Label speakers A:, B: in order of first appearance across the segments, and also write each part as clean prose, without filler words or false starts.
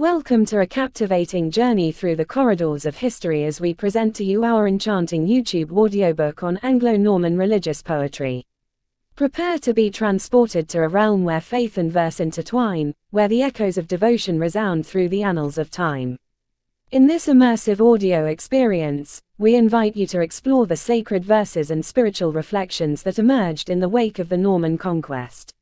A: Welcome to a captivating journey through the corridors of history as we present to you our enchanting YouTube audiobook on Anglo-Norman religious poetry. Prepare to be transported to a realm where faith and verse intertwine, where the echoes of devotion resound through the annals of time. In this immersive audio experience, we invite you to explore the sacred verses and spiritual reflections that emerged in the wake of the Norman conquest.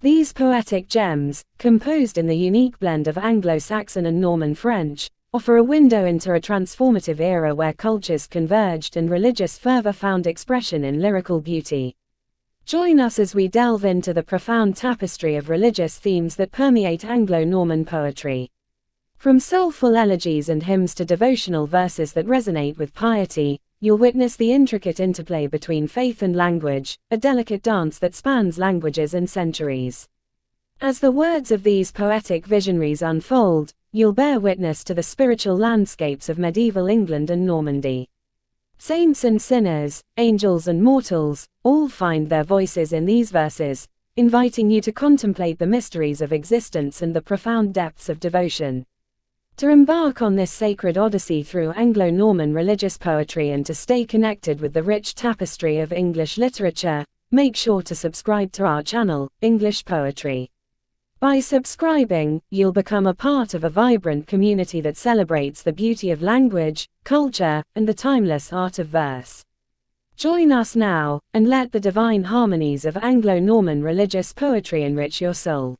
A: These poetic gems, composed in the unique blend of Anglo-Saxon and Norman French, offer a window into a transformative era where cultures converged and religious fervor found expression in lyrical beauty. Join us as we delve into the profound tapestry of religious themes that permeate Anglo-Norman poetry. From soulful elegies and hymns to devotional verses that resonate with piety, you'll witness the intricate interplay between faith and language, a delicate dance that spans languages and centuries. As the words of these poetic visionaries unfold, you'll bear witness to the spiritual landscapes of medieval England and Normandy. Saints and sinners, angels and mortals, all find their voices in these verses, inviting you to contemplate the mysteries of existence and the profound depths of devotion. To embark on this sacred odyssey through Anglo-Norman religious poetry and to stay connected with the rich tapestry of English literature, make sure to subscribe to our channel, English Poetry. By subscribing, you'll become a part of a vibrant community that celebrates the beauty of language, culture, and the timeless art of verse. Join us now, and let the divine harmonies of Anglo-Norman religious poetry enrich your soul.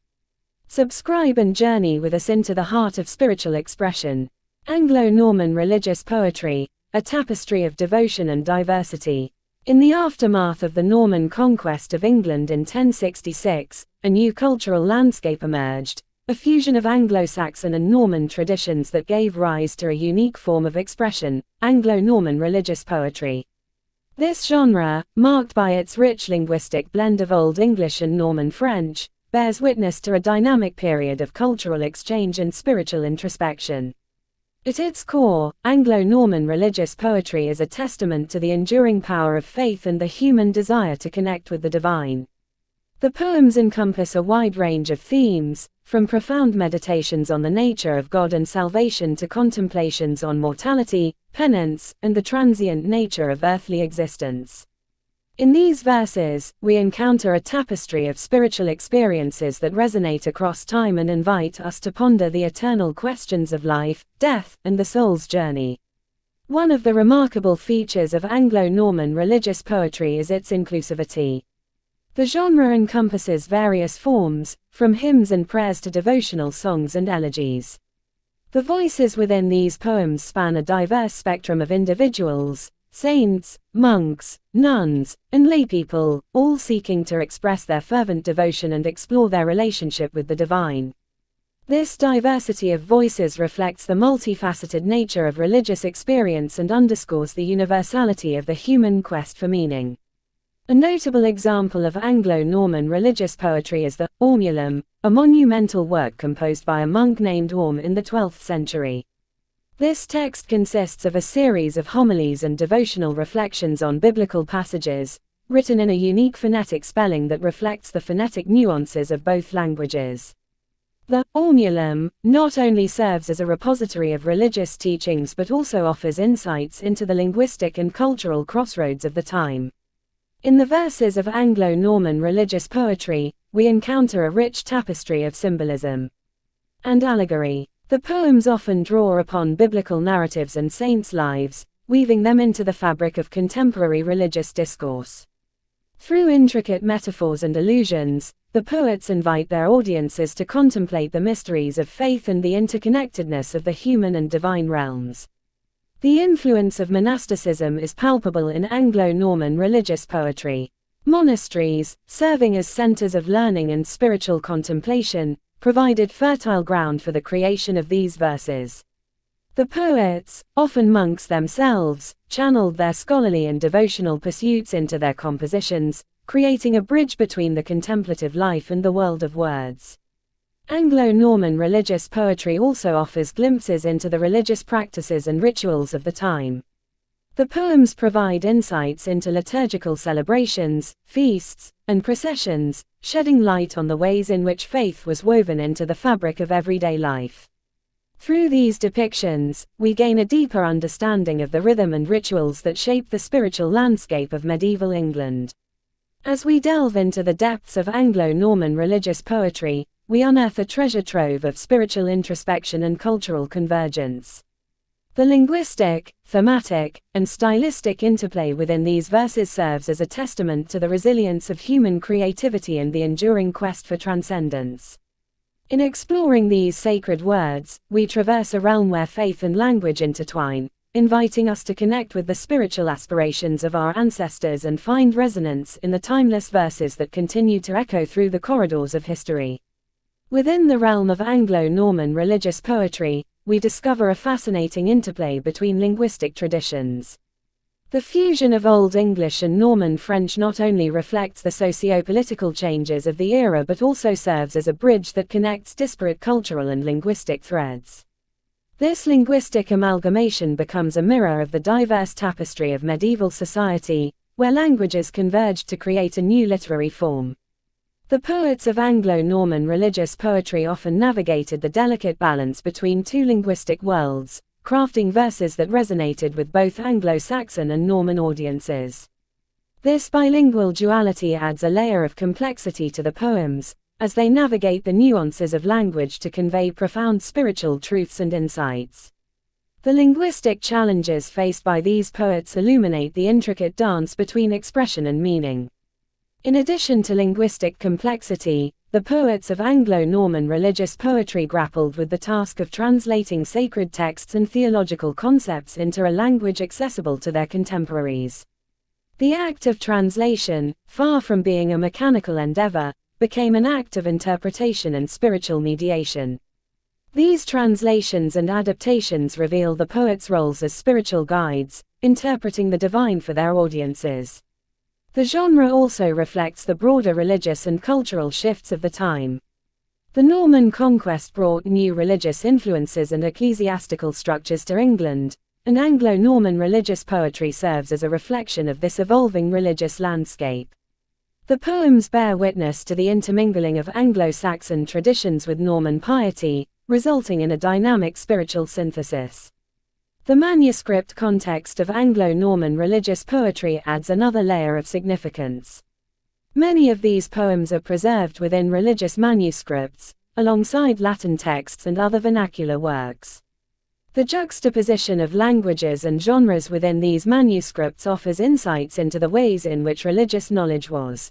A: Subscribe and journey with us into the heart of spiritual expression. Anglo-Norman religious poetry, a tapestry of devotion and diversity. In the aftermath of the Norman conquest of England in 1066, a new cultural landscape emerged, a fusion of Anglo-Saxon and Norman traditions that gave rise to a unique form of expression, Anglo-Norman religious poetry. This genre, marked by its rich linguistic blend of Old English and Norman French, bears witness to a dynamic period of cultural exchange and spiritual introspection. At its core, Anglo-Norman religious poetry is a testament to the enduring power of faith and the human desire to connect with the divine. The poems encompass a wide range of themes, from profound meditations on the nature of God and salvation to contemplations on mortality, penance, and the transient nature of earthly existence. In these verses, we encounter a tapestry of spiritual experiences that resonate across time and invite us to ponder the eternal questions of life, death, and the soul's journey. One of the remarkable features of Anglo-Norman religious poetry is its inclusivity. The genre encompasses various forms, from hymns and prayers to devotional songs and elegies. The voices within these poems span a diverse spectrum of individuals, saints, monks, nuns, and laypeople, all seeking to express their fervent devotion and explore their relationship with the divine. This diversity of voices reflects the multifaceted nature of religious experience and underscores the universality of the human quest for meaning. A notable example of Anglo-Norman religious poetry is the Ormulum, a monumental work composed by a monk named Orm in the 12th century. This text consists of a series of homilies and devotional reflections on biblical passages, written in a unique phonetic spelling that reflects the phonetic nuances of both languages. The Ormulum not only serves as a repository of religious teachings but also offers insights into the linguistic and cultural crossroads of the time. In the verses of Anglo-Norman religious poetry, we encounter a rich tapestry of symbolism and allegory. The poems often draw upon biblical narratives and saints' lives, weaving them into the fabric of contemporary religious discourse. Through intricate metaphors and allusions, the poets invite their audiences to contemplate the mysteries of faith and the interconnectedness of the human and divine realms. The influence of monasticism is palpable in Anglo-Norman religious poetry. Monasteries, serving as centers of learning and spiritual contemplation, provided fertile ground for the creation of these verses. The poets, often monks themselves, channeled their scholarly and devotional pursuits into their compositions, creating a bridge between the contemplative life and the world of words. Anglo-Norman religious poetry also offers glimpses into the religious practices and rituals of the time. The poems provide insights into liturgical celebrations, feasts, and processions, shedding light on the ways in which faith was woven into the fabric of everyday life. Through these depictions, we gain a deeper understanding of the rhythm and rituals that shape the spiritual landscape of medieval England. As we delve into the depths of Anglo-Norman religious poetry, we unearth a treasure trove of spiritual introspection and cultural convergence. The linguistic, thematic, and stylistic interplay within these verses serves as a testament to the resilience of human creativity and the enduring quest for transcendence. In exploring these sacred words, we traverse a realm where faith and language intertwine, inviting us to connect with the spiritual aspirations of our ancestors and find resonance in the timeless verses that continue to echo through the corridors of history. Within the realm of Anglo-Norman religious poetry, we discover a fascinating interplay between linguistic traditions. The fusion of Old English and Norman French not only reflects the socio-political changes of the era but also serves as a bridge that connects disparate cultural and linguistic threads. This linguistic amalgamation becomes a mirror of the diverse tapestry of medieval society, where languages converged to create a new literary form. The poets of Anglo-Norman religious poetry often navigated the delicate balance between two linguistic worlds, crafting verses that resonated with both Anglo-Saxon and Norman audiences. This bilingual duality adds a layer of complexity to the poems, as they navigate the nuances of language to convey profound spiritual truths and insights. The linguistic challenges faced by these poets illuminate the intricate dance between expression and meaning. In addition to linguistic complexity, the poets of Anglo-Norman religious poetry grappled with the task of translating sacred texts and theological concepts into a language accessible to their contemporaries. The act of translation, far from being a mechanical endeavor, became an act of interpretation and spiritual mediation. These translations and adaptations reveal the poets' roles as spiritual guides, interpreting the divine for their audiences. The genre also reflects the broader religious and cultural shifts of the time. The Norman conquest brought new religious influences and ecclesiastical structures to England, and Anglo-Norman religious poetry serves as a reflection of this evolving religious landscape. The poems bear witness to the intermingling of Anglo-Saxon traditions with Norman piety, resulting in a dynamic spiritual synthesis. The manuscript context of Anglo-Norman religious poetry adds another layer of significance. Many of these poems are preserved within religious manuscripts, alongside Latin texts and other vernacular works. The juxtaposition of languages and genres within these manuscripts offers insights into the ways in which religious knowledge was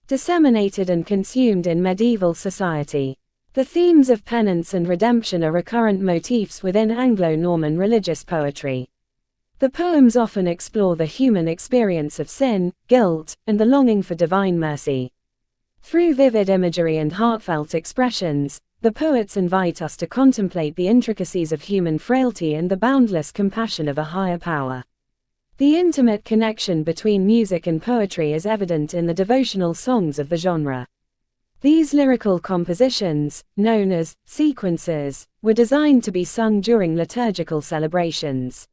A: disseminated and consumed in medieval society. The themes of penance and redemption are recurrent motifs within Anglo-Norman religious poetry. The poems often explore the human experience of sin, guilt, and the longing for divine mercy. Through vivid imagery and heartfelt expressions, the poets invite us to contemplate the intricacies of human frailty and the boundless compassion of a higher power. The intimate connection between music and poetry is evident in the devotional songs of the genre. These lyrical compositions, known as sequences, were designed to be sung during liturgical celebrations.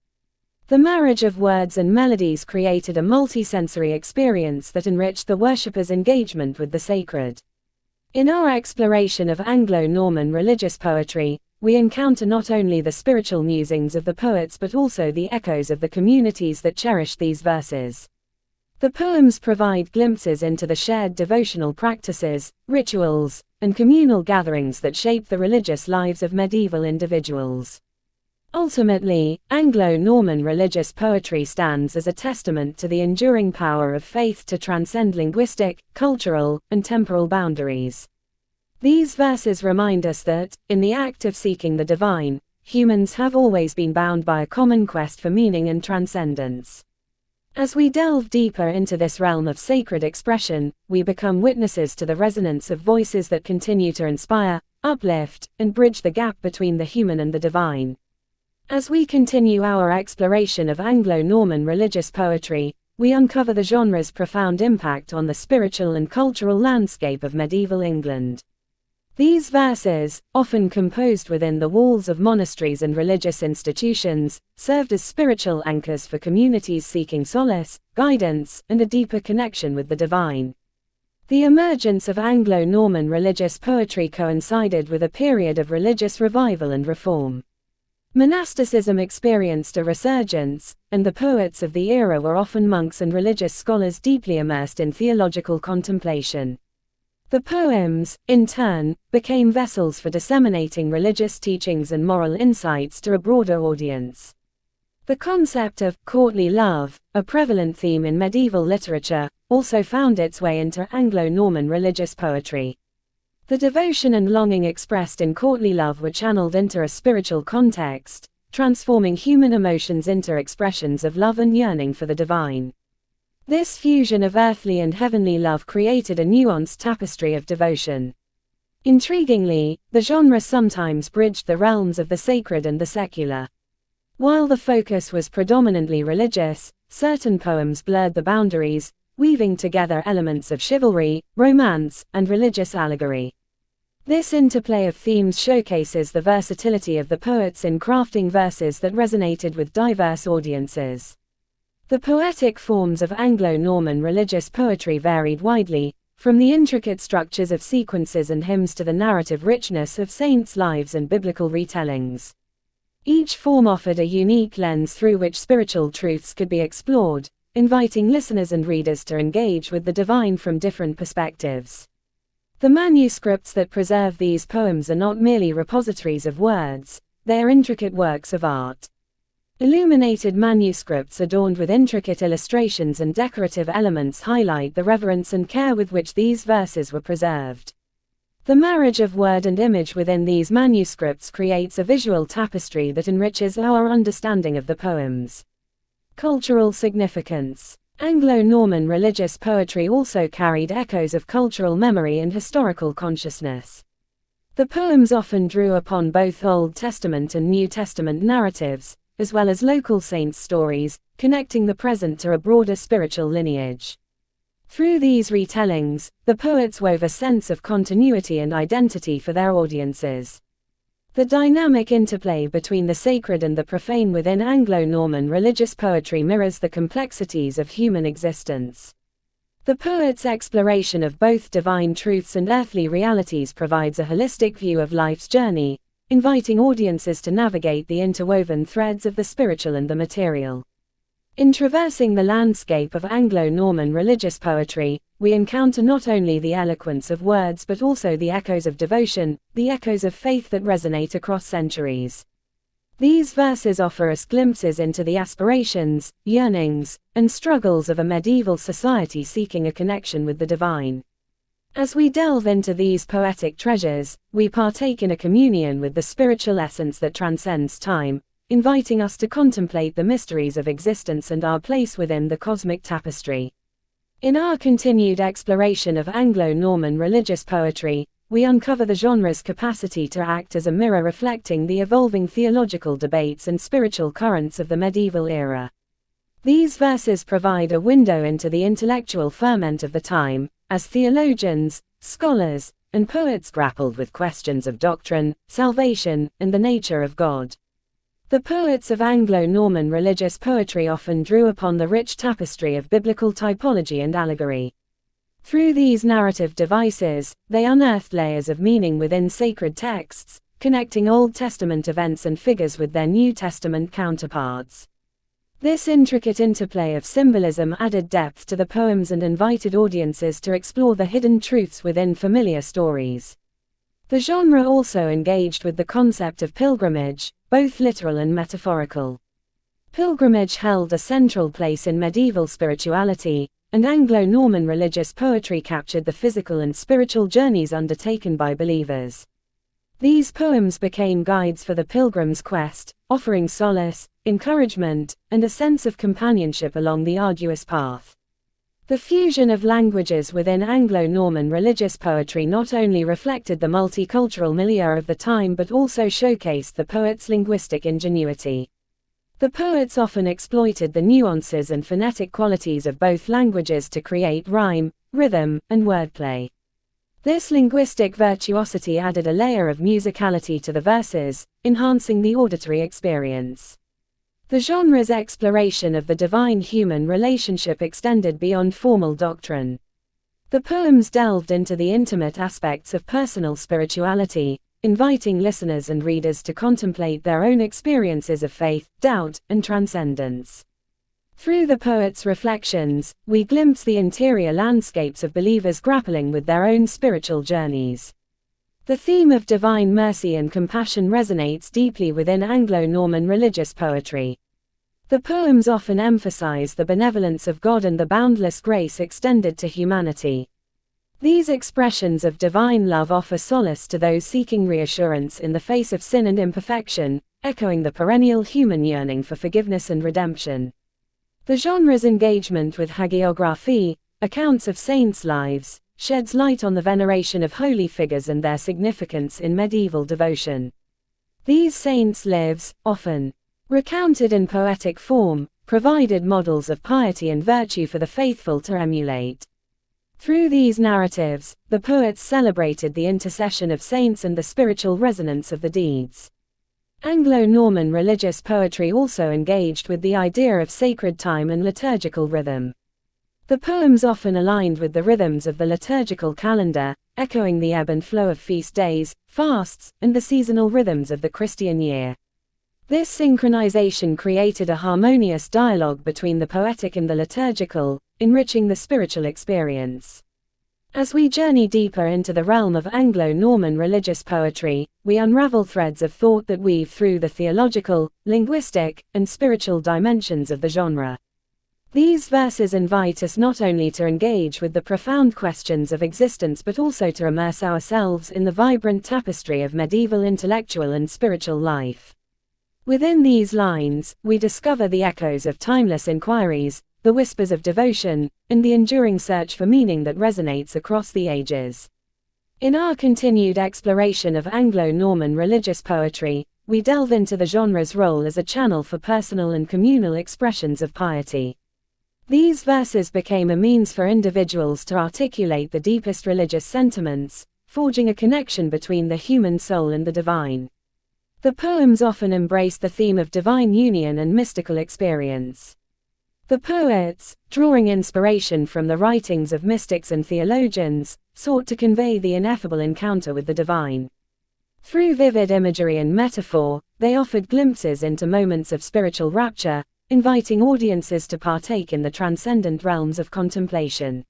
A: The marriage of words and melodies created a multisensory experience that enriched the worshipper's engagement with the sacred. In our exploration of Anglo-Norman religious poetry, we encounter not only the spiritual musings of the poets but also the echoes of the communities that cherished these verses. The poems provide glimpses into the shared devotional practices, rituals, and communal gatherings that shape the religious lives of medieval individuals. Ultimately, Anglo-Norman religious poetry stands as a testament to the enduring power of faith to transcend linguistic, cultural, and temporal boundaries. These verses remind us that, in the act of seeking the divine, humans have always been bound by a common quest for meaning and transcendence. As we delve deeper into this realm of sacred expression, we become witnesses to the resonance of voices that continue to inspire, uplift, and bridge the gap between the human and the divine. As we continue our exploration of Anglo-Norman religious poetry, we uncover the genre's profound impact on the spiritual and cultural landscape of medieval England. These verses, often composed within the walls of monasteries and religious institutions, served as spiritual anchors for communities seeking solace, guidance, and a deeper connection with the divine. The emergence of Anglo-Norman religious poetry coincided with a period of religious revival and reform. Monasticism experienced a resurgence, and the poets of the era were often monks and religious scholars deeply immersed in theological contemplation. The poems, in turn, became vessels for disseminating religious teachings and moral insights to a broader audience. The concept of courtly love, a prevalent theme in medieval literature, also found its way into Anglo-Norman religious poetry. The devotion and longing expressed in courtly love were channeled into a spiritual context, transforming human emotions into expressions of love and yearning for the divine. This fusion of earthly and heavenly love created a nuanced tapestry of devotion. Intriguingly, the genre sometimes bridged the realms of the sacred and the secular. While the focus was predominantly religious, certain poems blurred the boundaries, weaving together elements of chivalry, romance, and religious allegory. This interplay of themes showcases the versatility of the poets in crafting verses that resonated with diverse audiences. The poetic forms of Anglo-Norman religious poetry varied widely, from the intricate structures of sequences and hymns to the narrative richness of saints' lives and biblical retellings. Each form offered a unique lens through which spiritual truths could be explored, inviting listeners and readers to engage with the divine from different perspectives. The manuscripts that preserve these poems are not merely repositories of words, they are intricate works of art. Illuminated manuscripts adorned with intricate illustrations and decorative elements highlight the reverence and care with which these verses were preserved. The marriage of word and image within these manuscripts creates a visual tapestry that enriches our understanding of the poems. Cultural significance. Anglo-Norman religious poetry also carried echoes of cultural memory and historical consciousness. The poems often drew upon both Old Testament and New Testament narratives, as well as local saints' stories, connecting the present to a broader spiritual lineage. Through these retellings, the poets wove a sense of continuity and identity for their audiences. The dynamic interplay between the sacred and the profane within Anglo-Norman religious poetry mirrors the complexities of human existence. The poet's exploration of both divine truths and earthly realities provides a holistic view of life's journey, inviting audiences to navigate the interwoven threads of the spiritual and the material. In traversing the landscape of Anglo-Norman religious poetry, we encounter not only the eloquence of words but also the echoes of devotion, the echoes of faith that resonate across centuries. These verses offer us glimpses into the aspirations, yearnings, and struggles of a medieval society seeking a connection with the divine. As we delve into these poetic treasures, we partake in a communion with the spiritual essence that transcends time, inviting us to contemplate the mysteries of existence and our place within the cosmic tapestry. In our continued exploration of Anglo-Norman religious poetry, we uncover the genre's capacity to act as a mirror reflecting the evolving theological debates and spiritual currents of the medieval era. These verses provide a window into the intellectual ferment of the time, as theologians, scholars, and poets grappled with questions of doctrine, salvation, and the nature of God. The poets of Anglo-Norman religious poetry often drew upon the rich tapestry of biblical typology and allegory. Through these narrative devices, they unearthed layers of meaning within sacred texts, connecting Old Testament events and figures with their New Testament counterparts. This intricate interplay of symbolism added depth to the poems and invited audiences to explore the hidden truths within familiar stories. The genre also engaged with the concept of pilgrimage, both literal and metaphorical. Pilgrimage held a central place in medieval spirituality, and Anglo-Norman religious poetry captured the physical and spiritual journeys undertaken by believers. These poems became guides for the pilgrim's quest, offering solace, encouragement, and a sense of companionship along the arduous path. The fusion of languages within Anglo-Norman religious poetry not only reflected the multicultural milieu of the time but also showcased the poet's linguistic ingenuity. The poets often exploited the nuances and phonetic qualities of both languages to create rhyme, rhythm, and wordplay. This linguistic virtuosity added a layer of musicality to the verses, enhancing the auditory experience. The genre's exploration of the divine-human relationship extended beyond formal doctrine. The poems delved into the intimate aspects of personal spirituality, inviting listeners and readers to contemplate their own experiences of faith, doubt, and transcendence. Through the poet's reflections, we glimpse the interior landscapes of believers grappling with their own spiritual journeys. The theme of divine mercy and compassion resonates deeply within Anglo-Norman religious poetry. The poems often emphasize the benevolence of God and the boundless grace extended to humanity. These expressions of divine love offer solace to those seeking reassurance in the face of sin and imperfection, echoing the perennial human yearning for forgiveness and redemption. The genre's engagement with hagiography, accounts of saints' lives, sheds light on the veneration of holy figures and their significance in medieval devotion. These saints' lives, often recounted in poetic form, provided models of piety and virtue for the faithful to emulate. Through these narratives, the poets celebrated the intercession of saints and the spiritual resonance of the deeds. Anglo-Norman religious poetry also engaged with the idea of sacred time and liturgical rhythm. The poems often aligned with the rhythms of the liturgical calendar, echoing the ebb and flow of feast days, fasts, and the seasonal rhythms of the Christian year. This synchronization created a harmonious dialogue between the poetic and the liturgical, enriching the spiritual experience. As we journey deeper into the realm of Anglo-Norman religious poetry, we unravel threads of thought that weave through the theological, linguistic, and spiritual dimensions of the genre. These verses invite us not only to engage with the profound questions of existence but also to immerse ourselves in the vibrant tapestry of medieval intellectual and spiritual life. Within these lines, we discover the echoes of timeless inquiries, the whispers of devotion, and the enduring search for meaning that resonates across the ages. In our continued exploration of Anglo-Norman religious poetry, we delve into the genre's role as a channel for personal and communal expressions of piety. These verses became a means for individuals to articulate the deepest religious sentiments, forging a connection between the human soul and the divine. The poems often embrace the theme of divine union and mystical experience. The poets, drawing inspiration from the writings of mystics and theologians, sought to convey the ineffable encounter with the divine. Through vivid imagery and metaphor, they offered glimpses into moments of spiritual rapture, inviting audiences to partake in the transcendent realms of contemplation.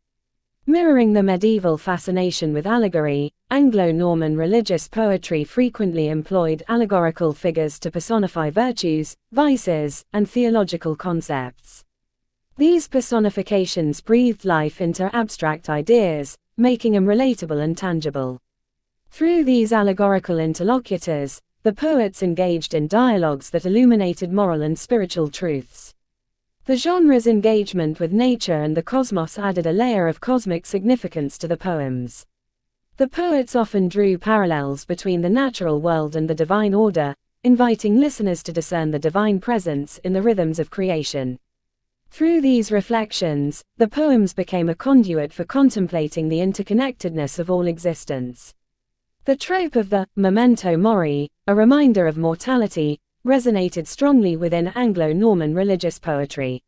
A: Mirroring the medieval fascination with allegory, Anglo-Norman religious poetry frequently employed allegorical figures to personify virtues, vices, and theological concepts. These personifications breathed life into abstract ideas, making them relatable and tangible. Through these allegorical interlocutors, the poets engaged in dialogues that illuminated moral and spiritual truths. The genre's engagement with nature and the cosmos added a layer of cosmic significance to the poems. The poets often drew parallels between the natural world and the divine order, inviting listeners to discern the divine presence in the rhythms of creation. Through these reflections, the poems became a conduit for contemplating the interconnectedness of all existence. The trope of the memento mori, a reminder of mortality, resonated strongly within Anglo-Norman religious poetry.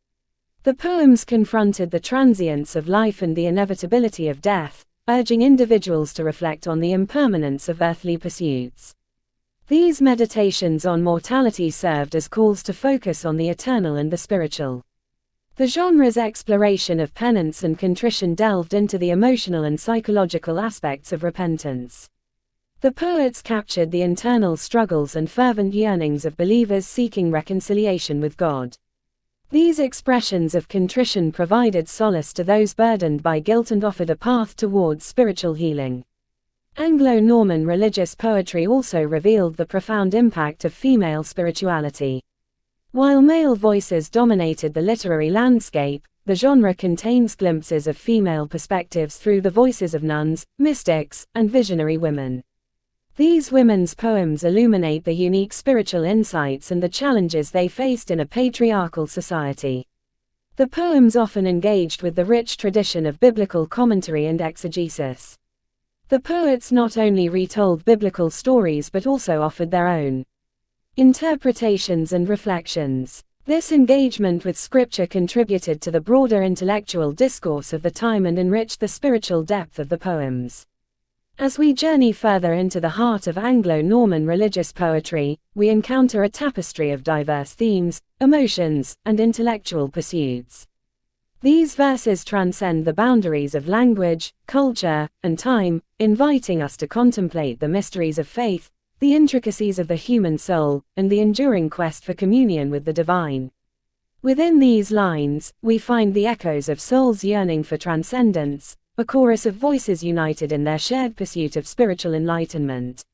A: The poems confronted the transience of life and the inevitability of death, urging individuals to reflect on the impermanence of earthly pursuits. These meditations on mortality served as calls to focus on the eternal and the spiritual. The genre's exploration of penance and contrition delved into the emotional and psychological aspects of repentance. The poets captured the internal struggles and fervent yearnings of believers seeking reconciliation with God. These expressions of contrition provided solace to those burdened by guilt and offered a path towards spiritual healing. Anglo-Norman religious poetry also revealed the profound impact of female spirituality. While male voices dominated the literary landscape, the genre contains glimpses of female perspectives through the voices of nuns, mystics, and visionary women. These women's poems illuminate the unique spiritual insights and the challenges they faced in a patriarchal society. The poems often engaged with the rich tradition of biblical commentary and exegesis. The poets not only retold biblical stories but also offered their own interpretations and reflections. This engagement with scripture contributed to the broader intellectual discourse of the time and enriched the spiritual depth of the poems. As we journey further into the heart of Anglo-Norman religious poetry, we encounter a tapestry of diverse themes, emotions, and intellectual pursuits. These verses transcend the boundaries of language, culture, and time, inviting us to contemplate the mysteries of faith, the intricacies of the human soul, and the enduring quest for communion with the divine. Within these lines, we find the echoes of souls yearning for transcendence, a chorus of voices united in their shared pursuit of spiritual enlightenment.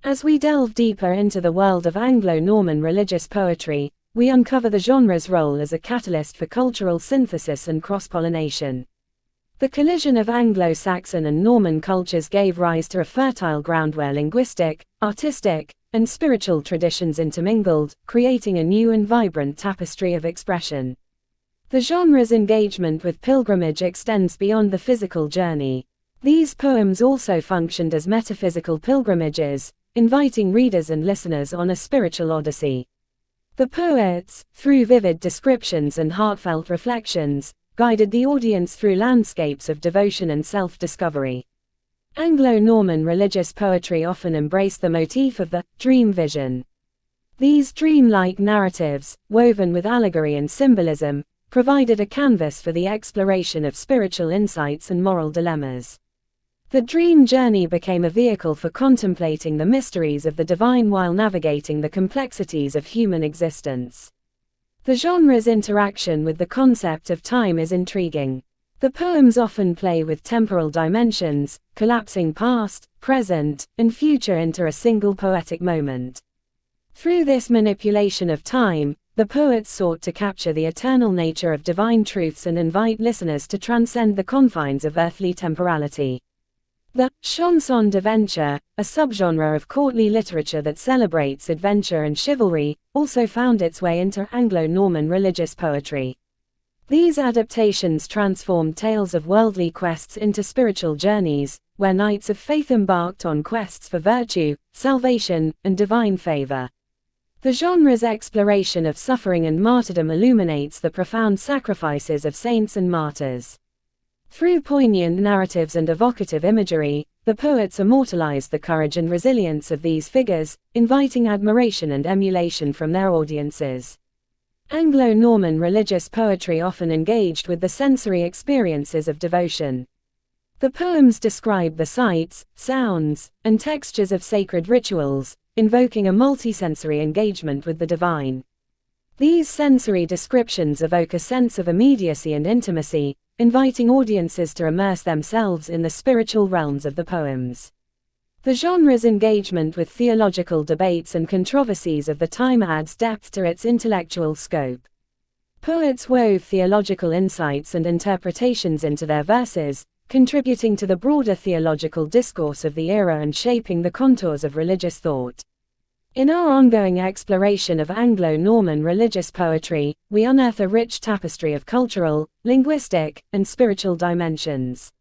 A: As we delve deeper into the world of Anglo-Norman religious poetry, we uncover the genre's role as a catalyst for cultural synthesis and cross-pollination. The collision of Anglo-Saxon and Norman cultures gave rise to a fertile ground where linguistic, artistic, and spiritual traditions intermingled, creating a new and vibrant tapestry of expression. The genre's engagement with pilgrimage extends beyond the physical journey. These poems also functioned as metaphysical pilgrimages, inviting readers and listeners on a spiritual odyssey. The poets, through vivid descriptions and heartfelt reflections, guided the audience through landscapes of devotion and self-discovery. Anglo-Norman religious poetry often embraced the motif of the dream vision. These dreamlike narratives, woven with allegory and symbolism, provided a canvas for the exploration of spiritual insights and moral dilemmas. The dream journey became a vehicle for contemplating the mysteries of the divine while navigating the complexities of human existence. The genre's interaction with the concept of time is intriguing. The poems often play with temporal dimensions, collapsing past, present, and future into a single poetic moment. Through this manipulation of time, the poets sought to capture the eternal nature of divine truths and invite listeners to transcend the confines of earthly temporality. The chanson d'aventure, a subgenre of courtly literature that celebrates adventure and chivalry, also found its way into Anglo-Norman religious poetry. These adaptations transformed tales of worldly quests into spiritual journeys, where knights of faith embarked on quests for virtue, salvation, and divine favor. The genre's exploration of suffering and martyrdom illuminates the profound sacrifices of saints and martyrs. Through poignant narratives and evocative imagery, the poets immortalized the courage and resilience of these figures, inviting admiration and emulation from their audiences. Anglo-Norman religious poetry often engaged with the sensory experiences of devotion. The poems describe the sights, sounds, and textures of sacred rituals, invoking a multisensory engagement with the divine. These sensory descriptions evoke a sense of immediacy and intimacy, inviting audiences to immerse themselves in the spiritual realms of the poems. The genre's engagement with theological debates and controversies of the time adds depth to its intellectual scope. Poets wove theological insights and interpretations into their verses, contributing to the broader theological discourse of the era and shaping the contours of religious thought. In our ongoing exploration of Anglo-Norman religious poetry, we unearth a rich tapestry of cultural, linguistic, and spiritual dimensions.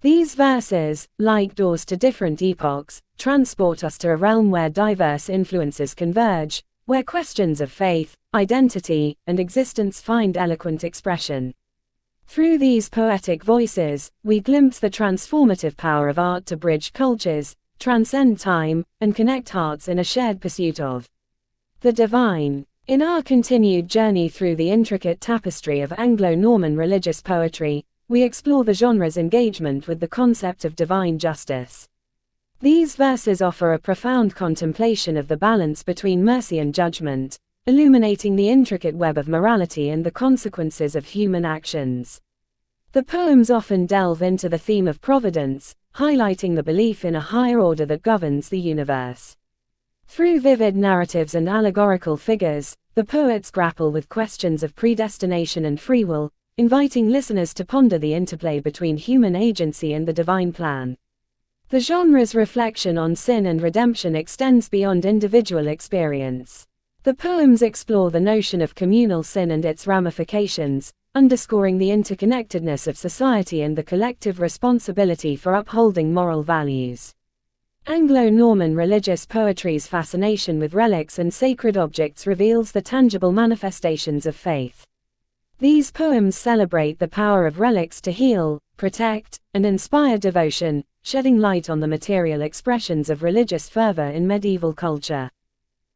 A: These verses, like doors to different epochs, transport us to a realm where diverse influences converge, where questions of faith, identity, and existence find eloquent expression. Through these poetic voices, we glimpse the transformative power of art to bridge cultures, transcend time, and connect hearts in a shared pursuit of the divine. In our continued journey through the intricate tapestry of Anglo-Norman religious poetry, we explore the genre's engagement with the concept of divine justice. These verses offer a profound contemplation of the balance between mercy and judgment, illuminating the intricate web of morality and the consequences of human actions. The poems often delve into the theme of providence, highlighting the belief in a higher order that governs the universe. Through vivid narratives and allegorical figures, the poets grapple with questions of predestination and free will, inviting listeners to ponder the interplay between human agency and the divine plan. The genre's reflection on sin and redemption extends beyond individual experience. The poems explore the notion of communal sin and its ramifications, underscoring the interconnectedness of society and the collective responsibility for upholding moral values. Anglo-Norman religious poetry's fascination with relics and sacred objects reveals the tangible manifestations of faith. These poems celebrate the power of relics to heal, protect, and inspire devotion, shedding light on the material expressions of religious fervor in medieval culture.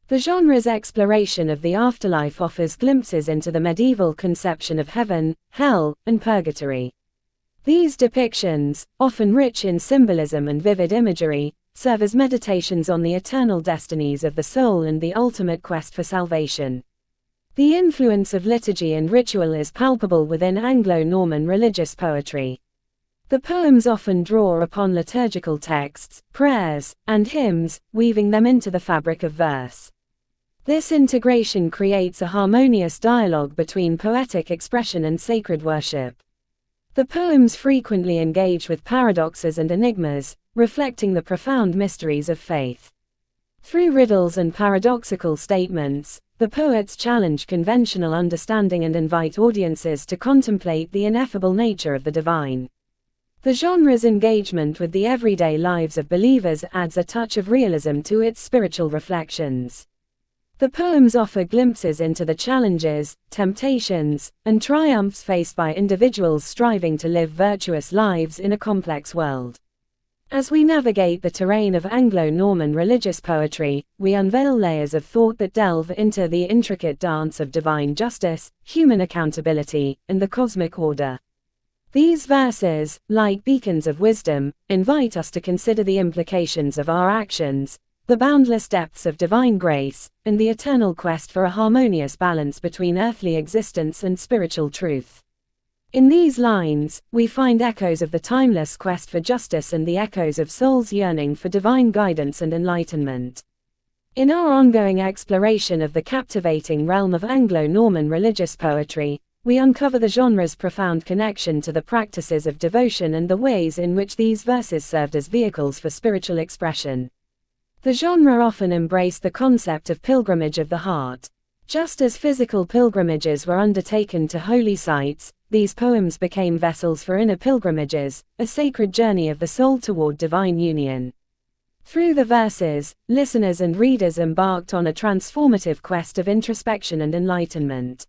A: The genre's exploration of the afterlife offers glimpses into the medieval conception of heaven, hell, and purgatory. These depictions, often rich in symbolism and vivid imagery, serve as meditations on the eternal destinies of the soul and the ultimate quest for salvation. The influence of liturgy and ritual is palpable within Anglo-Norman religious poetry. The poems often draw upon liturgical texts, prayers, and hymns, weaving them into the fabric of verse. This integration creates a harmonious dialogue between poetic expression and sacred worship. The poems frequently engage with paradoxes and enigmas, reflecting the profound mysteries of faith. Through riddles and paradoxical statements, the poets challenge conventional understanding and invite audiences to contemplate the ineffable nature of the divine. The genre's engagement with the everyday lives of believers adds a touch of realism to its spiritual reflections. The poems offer glimpses into the challenges, temptations, and triumphs faced by individuals striving to live virtuous lives in a complex world. As we navigate the terrain of Anglo-Norman religious poetry, we unveil layers of thought that delve into the intricate dance of divine justice, human accountability, and the cosmic order. These verses, like beacons of wisdom, invite us to consider the implications of our actions, the boundless depths of divine grace, and the eternal quest for a harmonious balance between earthly existence and spiritual truth. In these lines, we find echoes of the timeless quest for justice and the echoes of soul's yearning for divine guidance and enlightenment. In our ongoing exploration of the captivating realm of Anglo-Norman religious poetry, we uncover the genre's profound connection to the practices of devotion and the ways in which these verses served as vehicles for spiritual expression. The genre often embraced the concept of pilgrimage of the heart. Just as physical pilgrimages were undertaken to holy sites, these poems became vessels for inner pilgrimages, a sacred journey of the soul toward divine union. Through the verses, listeners and readers embarked on a transformative quest of introspection and enlightenment.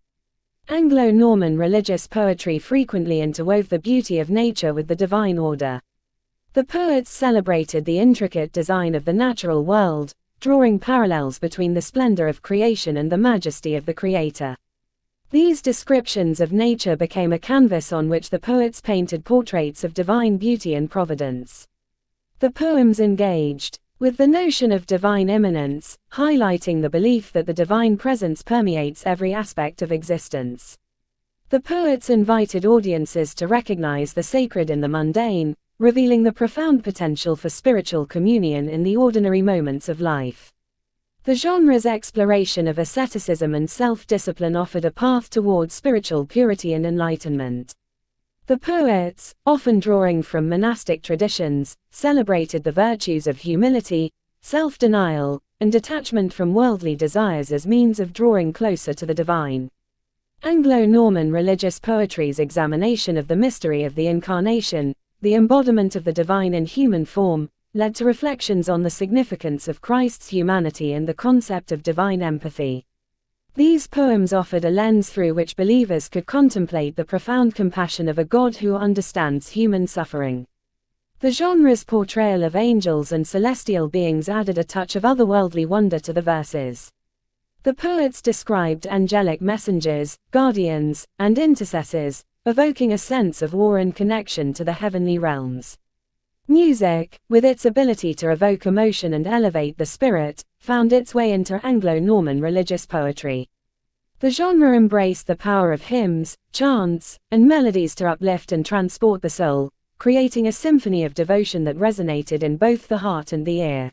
A: Anglo-Norman religious poetry frequently interwove the beauty of nature with the divine order. The poets celebrated the intricate design of the natural world, drawing parallels between the splendor of creation and the majesty of the Creator. These descriptions of nature became a canvas on which the poets painted portraits of divine beauty and providence. The poems engaged with the notion of divine immanence, highlighting the belief that the divine presence permeates every aspect of existence. The poets invited audiences to recognize the sacred in the mundane, revealing the profound potential for spiritual communion in the ordinary moments of life. The genre's exploration of asceticism and self-discipline offered a path toward spiritual purity and enlightenment. The poets, often drawing from monastic traditions, celebrated the virtues of humility, self-denial, and detachment from worldly desires as means of drawing closer to the divine. Anglo-Norman religious poetry's examination of the mystery of the Incarnation, the embodiment of the divine in human form, led to reflections on the significance of Christ's humanity and the concept of divine empathy. These poems offered a lens through which believers could contemplate the profound compassion of a God who understands human suffering. The genre's portrayal of angels and celestial beings added a touch of otherworldly wonder to the verses. The poets described angelic messengers, guardians, and intercessors, evoking a sense of awe and connection to the heavenly realms. Music, with its ability to evoke emotion and elevate the spirit, found its way into Anglo-Norman religious poetry. The genre embraced the power of hymns, chants, and melodies to uplift and transport the soul, creating a symphony of devotion that resonated in both the heart and the ear.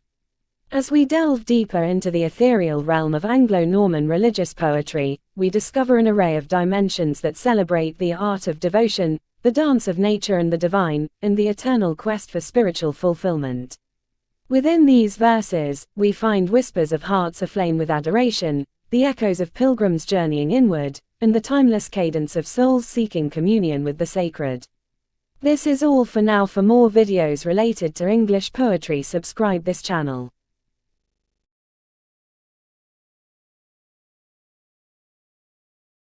A: As we delve deeper into the ethereal realm of Anglo-Norman religious poetry, we discover an array of dimensions that celebrate the art of devotion, the dance of nature and the divine, and the eternal quest for spiritual fulfillment. Within these verses, we find whispers of hearts aflame with adoration, the echoes of pilgrims journeying inward, and the timeless cadence of souls seeking communion with the sacred. This is all for now. For more videos related to English poetry, subscribe this channel.